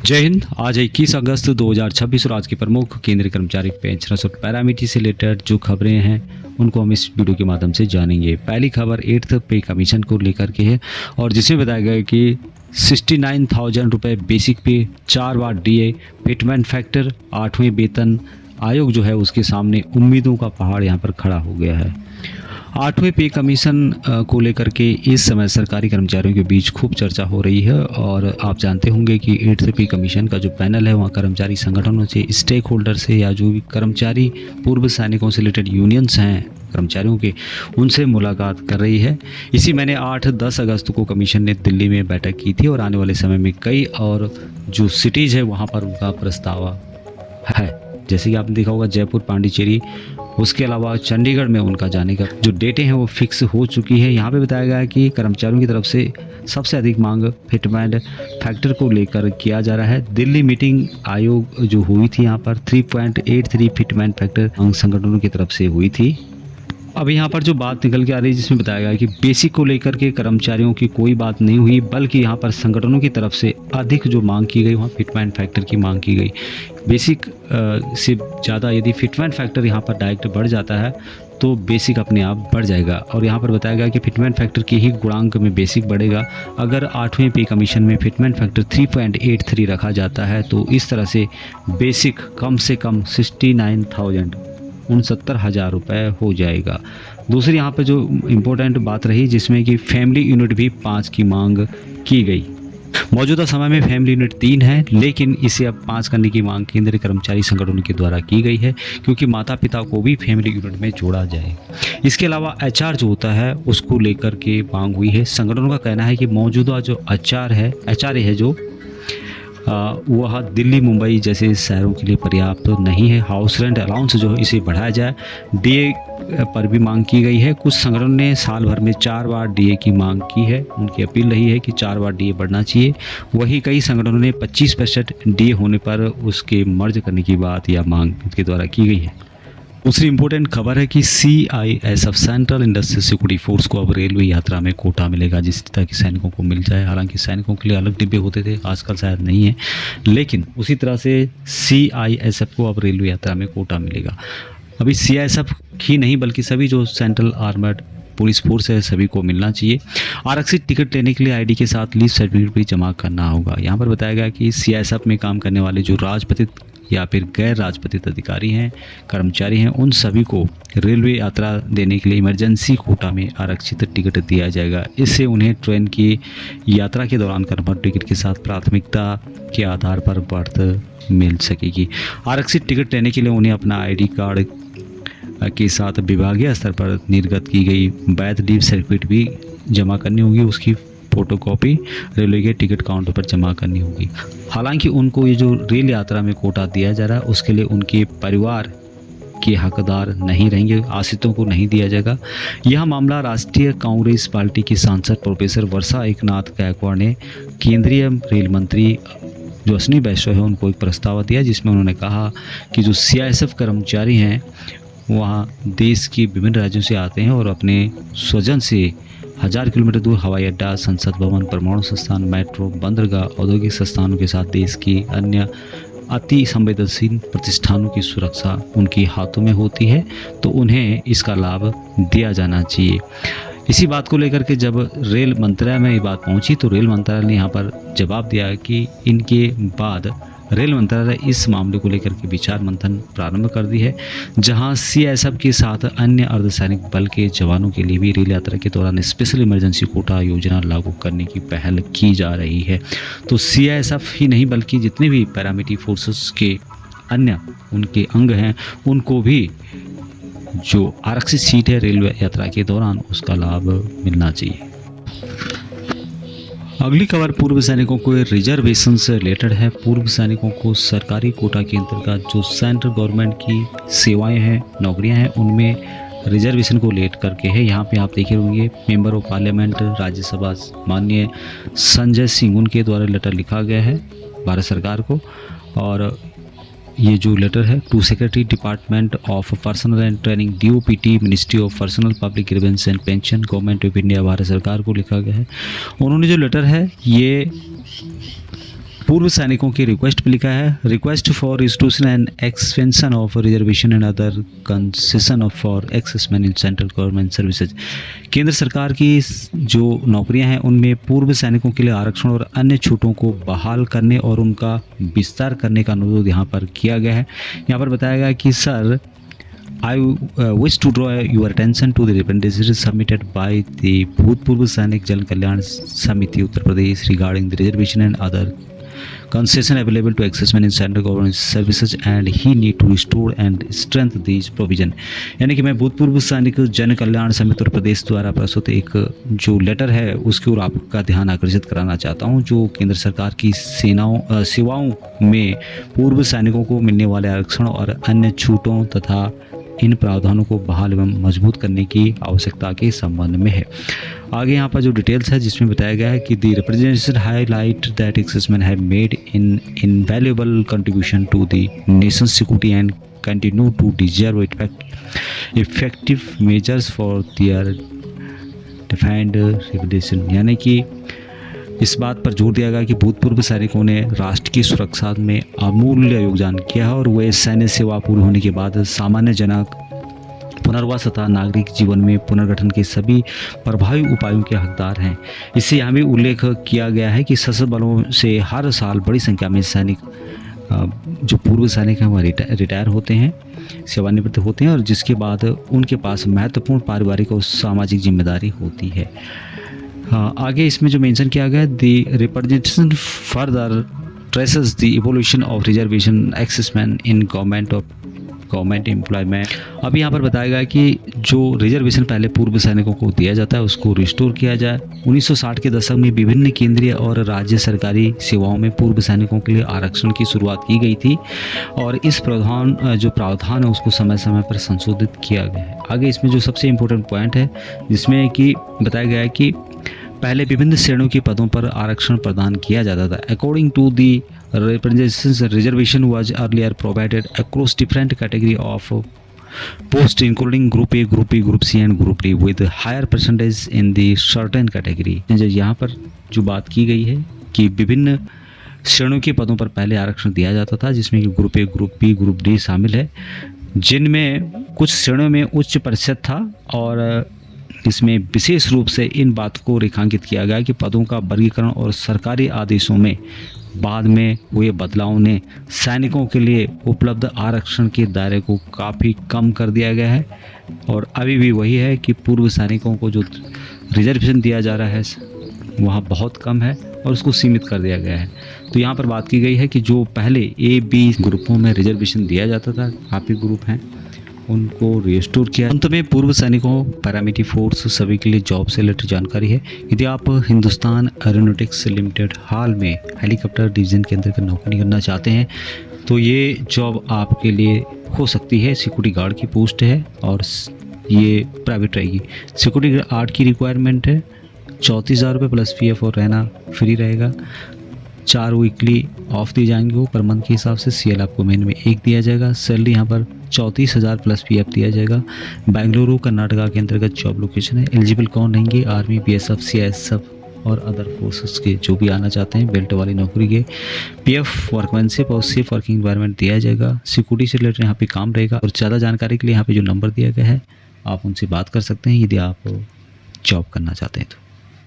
जय हिंद। आज 21 अगस्त 2026 और आज की प्रमुख केंद्रीय कर्मचारी पेंशनर्स और पैरामिलिट्री से रिलेटेड जो खबरें हैं उनको हम इस वीडियो के माध्यम से जानेंगे। पहली खबर 8th पे कमीशन को लेकर के है और जिसमें बताया गया है कि 69,000 रुपये बेसिक पे, 4 बार डीए, फिटमेंट फैक्टर, 8वें वेतन आयोग जो है उसके सामने उम्मीदों का पहाड़ यहाँ पर खड़ा हो गया है। 8वें पे कमीशन को लेकर के इस समय सरकारी कर्मचारियों के बीच खूब चर्चा हो रही है और आप जानते होंगे कि 8th पे कमीशन का जो पैनल है वहाँ कर्मचारी संगठनों से, स्टेक होल्डर से या जो भी कर्मचारी पूर्व सैनिकों से रिलेटेड यूनियंस हैं कर्मचारियों के, उनसे मुलाकात कर रही है। इसी महीने 8-10 अगस्त को कमीशन ने दिल्ली में बैठक की थी और आने वाले समय में कई और जो सिटीज़ है वहाँ पर उनका प्रस्ताव है। जैसे कि आपने देखा होगा जयपुर, पांडिचेरी, उसके अलावा चंडीगढ़ में उनका जाने का जो डेटें हैं वो फिक्स हो चुकी है। यहाँ पे बताया गया है कि कर्मचारियों की तरफ से सबसे अधिक मांग फिटमेंट फैक्टर को लेकर किया जा रहा है। दिल्ली मीटिंग आयोग जो हुई थी यहाँ पर 3.83 फिटमेंट फैक्टर संगठनों की तरफ से हुई थी। अब यहाँ पर जो बात निकल के आ रही है जिसमें बताया गया कि बेसिक को लेकर के कर्मचारियों की कोई बात नहीं हुई, बल्कि यहाँ पर संगठनों की तरफ से अधिक जो मांग की गई वहाँ फिटमेंट फैक्टर की मांग की गई। बेसिक से ज़्यादा यदि फिटमेंट फैक्टर यहाँ पर डायरेक्ट बढ़ जाता है तो बेसिक अपने आप बढ़ जाएगा। और यहाँ पर बताया गया कि फिटमेंट फैक्टर की ही गुणांक में बेसिक बढ़ेगा। अगर 8वें पे कमीशन में फिटमेंट फैक्टर 3.83 रखा जाता है तो इस तरह से बेसिक कम से कम 69,000 रुपये हो जाएगा। दूसरी यहाँ पर जो इम्पोर्टेंट बात रही जिसमें कि फैमिली यूनिट भी 5 की मांग की गई। मौजूदा समय में फैमिली यूनिट 3 है, लेकिन इसे अब 5 करने की मांग केंद्रीय कर्मचारी संगठनों के द्वारा की गई है क्योंकि माता पिता को भी फैमिली यूनिट में जोड़ा जाए। इसके अलावा एचआर जो होता है उसको लेकर के मांग हुई है। संगठनों का कहना है कि मौजूदा जो एचआर है जो वह दिल्ली, मुंबई जैसे शहरों के लिए पर्याप्त नहीं है। हाउस रेंट अलाउंस जो है इसे बढ़ाया जाए। डीए पर भी मांग की गई है। कुछ संगठनों ने साल भर में 4 बार डीए की मांग की है। उनकी अपील रही है कि 4 बार डीए बढ़ना चाहिए। वहीं कई संगठनों ने 25% डीए होने पर उसके मर्ज करने की बात या मांग उनके द्वारा की गई है। दूसरी इम्पोर्टेंट खबर है कि CISF central industrial security force को अब रेलवे यात्रा में कोटा मिलेगा जिस तरह की सैनिकों को मिल जाए। हालांकि सैनिकों के लिए अलग डिब्बे होते थे, आजकल शायद नहीं है, लेकिन उसी तरह से CISF को अब रेलवे यात्रा में कोटा मिलेगा। अभी CISF ही नहीं बल्कि सभी जो सेंट्रल आर्मर्ड पुलिस फोर्स है सभी को मिलना चाहिए। आरक्षित टिकट लेने के लिए ID के साथ लीव सर्टिफिकेट भी जमा करना होगा। यहाँ पर बताया गया कि CISF में काम करने वाले जो राजपत्रित या फिर गैर राजपत्रित अधिकारी हैं, कर्मचारी हैं, उन सभी को रेलवे यात्रा देने के लिए इमरजेंसी कोटा में आरक्षित टिकट दिया जाएगा। इससे उन्हें ट्रेन की यात्रा के दौरान कंफर्म टिकट के साथ प्राथमिकता के आधार पर बर्थ मिल सकेगी। आरक्षित टिकट लेने के लिए उन्हें अपना ID कार्ड के साथ विभागीय स्तर पर निर्गत की गई वैध लीव सर्टिफिकेट भी जमा करनी होगी। उसकी फोटोकॉपी रेलवे के टिकट काउंटर पर जमा करनी होगी। हालांकि उनको ये जो रेल यात्रा में कोटा दिया जा रहा है उसके लिए उनके परिवार के हकदार नहीं रहेंगे, आश्रितों को नहीं दिया जाएगा। यह मामला राष्ट्रीय कांग्रेस पार्टी की सांसद प्रोफेसर वर्षा एकनाथ गायकवाड़ ने केंद्रीय रेल मंत्री जो अश्विनी वैष्णव है उनको एक प्रस्ताव दिया जिसमें उन्होंने कहा कि जो CISF कर्मचारी हैं वहाँ देश के विभिन्न राज्यों से आते हैं और अपने स्वजन से 1000 किलोमीटर दूर हवाई अड्डा, संसद भवन, परमाणु संस्थान, मेट्रो, बंदरगाह, औद्योगिक संस्थानों के साथ देश की अन्य अति संवेदनशील प्रतिष्ठानों की सुरक्षा उनके हाथों में होती है, तो उन्हें इसका लाभ दिया जाना चाहिए। इसी बात को लेकर के जब रेल मंत्रालय में ये बात पहुंची तो रेल मंत्रालय ने यहाँ पर जवाब दिया कि इनके बाद रेल मंत्रालय इस मामले को लेकर के विचार मंथन प्रारंभ कर दी है, जहां CISF के साथ अन्य अर्धसैनिक बल के जवानों के लिए भी रेल यात्रा के दौरान स्पेशल इमरजेंसी कोटा योजना लागू करने की पहल की जा रही है। तो CISF ही नहीं बल्कि जितने भी पैरामिलिट्री फोर्सेस के अन्य उनके अंग हैं उनको भी जो आरक्षित सीट है रेलवे यात्रा के दौरान उसका लाभ मिलना चाहिए। अगली खबर पूर्व सैनिकों को रिजर्वेशन से रिलेटेड है। पूर्व सैनिकों को सरकारी कोटा के अंतर्गत जो सेंट्रल गवर्नमेंट की सेवाएं हैं, नौकरियां हैं, उनमें रिजर्वेशन को लेट करके है। यहाँ पे आप देखे होंगे मेंबर ऑफ पार्लियामेंट राज्यसभा माननीय संजय सिंह उनके द्वारा लेटर लिखा गया है भारत सरकार को। और ये जो लेटर है to secretary department of personnel and training DOPT ministry of personnel public grievance and pension government of India Bharat सरकार को लिखा गया है। उन्होंने जो लेटर है ये पूर्व सैनिकों की रिक्वेस्ट पे लिखा है, request for restoration and expansion of reservation and other concession of for ex-servicemen in central government services. केंद्र सरकार की जो नौकरियां हैं उनमें पूर्व सैनिकों के लिए आरक्षण और अन्य छूटों को बहाल करने और उनका विस्तार करने का अनुरोध यहाँ पर किया गया है। यहाँ पर बताया गया कि sir, I wish to draw your attention to the representation submitted by the भूतपूर्व सैनिक जन कल्याण समिति Uttar Pradesh regarding the reservation and other concession available to accessmen in central government services and he need to restore and strengthen these provision। यानी कि मैं भूतपूर्व सैनिक जन कल्याण समिति उत्तर प्रदेश द्वारा प्रस्तुत एक जो लेटर है उसकी ओर आपका ध्यान आकर्षित कराना चाहता हूं, जो केंद्र सरकार की सेवाओं में पूर्व सैनिकों को मिलने वाले आरक्षण और अन्य छूटों तथा इन प्रावधानों को बहाल एवं मजबूत करने की आवश्यकता के संबंध में है। आगे यहाँ पर जो डिटेल्स है जिसमें बताया गया है कि the representation highlight that ex-servicemen have made in invaluable contribution to the nation security and continue to deserve effective measures for their defined representation. यानी कि इस बात पर जोर दिया गया कि भूतपूर्व सैनिकों ने राष्ट्र की सुरक्षा में अमूल्य योगदान किया है और वे सैन्य सेवा पूरी होने के बाद सामान्य जनक पुनर्वास तथा नागरिक जीवन में पुनर्गठन के सभी प्रभावी उपायों के हकदार हैं। इससे यहाँ भी उल्लेख किया गया है कि सशस्त्र बलों से हर साल बड़ी संख्या में सैनिक जो पूर्व सैनिक हैं वह रिटायर होते हैं, सेवानिवृत्त होते हैं और जिसके बाद उनके पास महत्वपूर्ण पारिवारिक और सामाजिक जिम्मेदारी होती है। हाँ, आगे इसमें जो मेंशन किया गया, the representation further traces the evolution of reservation ex-servicemen in government employment. अब यहाँ पर बताया गया कि जो रिजर्वेशन पहले पूर्व सैनिकों को दिया जाता है उसको रिस्टोर किया जाए। 1960 के दशक में विभिन्न केंद्रीय और राज्य सरकारी सेवाओं में पूर्व सैनिकों के लिए आरक्षण की शुरुआत की गई थी और इस प्रावधान है उसको समय समय पर संशोधित किया गया है। आगे इसमें जो सबसे इम्पोर्टेंट पॉइंट है जिसमें कि बताया गया है कि पहले विभिन्न श्रेणियों के पदों पर आरक्षण प्रदान किया जाता था। According to the reservation was earlier provided across different category of post including group A, group B, group C and group D with higher percentage in the certain category. यहाँ पर जो बात की गई है कि विभिन्न श्रेणियों के पदों पर पहले आरक्षण दिया जाता था जिसमें कि group A, group B, group D शामिल है, जिनमें कुछ श्रेणियों में उच्च प्रतिशत था और इसमें विशेष रूप से इन बात को रेखांकित किया गया कि पदों का वर्गीकरण और सरकारी आदेशों में बाद में हुए बदलाव ने सैनिकों के लिए उपलब्ध आरक्षण के दायरे को काफ़ी कम कर दिया गया है और अभी भी वही है कि पूर्व सैनिकों को जो रिजर्वेशन दिया जा रहा है वहाँ बहुत कम है और उसको सीमित कर दिया गया है। तो यहाँ पर बात की गई है कि जो पहले ए, बी ग्रुपों में रिजर्वेशन दिया जाता था, काफ़ी ग्रुप हैं, उनको रिस्टोर किया। अंत में पूर्व सैनिकों, पैरामिलिट्री फोर्स सभी के लिए जॉब से रिलेटेड जानकारी है। यदि आप हिंदुस्तान एरोनॉटिक्स लिमिटेड हाल में हेलीकॉप्टर डिवीज़न के अंतर्गत नौकरी करना चाहते हैं तो ये जॉब आपके लिए हो सकती है। सिक्योरिटी गार्ड की पोस्ट है और ये प्राइवेट रहेगी। सिक्योरिटी गार्ड की रिक्वायरमेंट है 34,000 रुपये प्लस PF और रहना फ्री रहेगा। 4 वीकली ऑफ दिए जाएंगे पर मंथ के हिसाब से। CL आपको महीने में 1 दिया जाएगा। सैलरी यहाँ पर 34,000 प्लस PF दिया जाएगा। बेंगलुरु कर्नाटका के अंतर्गत जॉब लोकेशन है। एलिजिबल कौन रहेंगे? आर्मी, BSF, CISF और अदर फोर्सेस के जो भी आना चाहते हैं बेल्ट वाली नौकरी के। PF, वर्कमैनशिप और सेफ वर्किंग एनवायरनमेंट दिया जाएगा। सिक्योरिटी से रिलेटेड यहाँ पे काम रहेगा और ज़्यादा जानकारी के लिए यहाँ पे जो नंबर दिया गया है आप उनसे बात कर सकते हैं यदि आप जॉब करना चाहते हैं तो।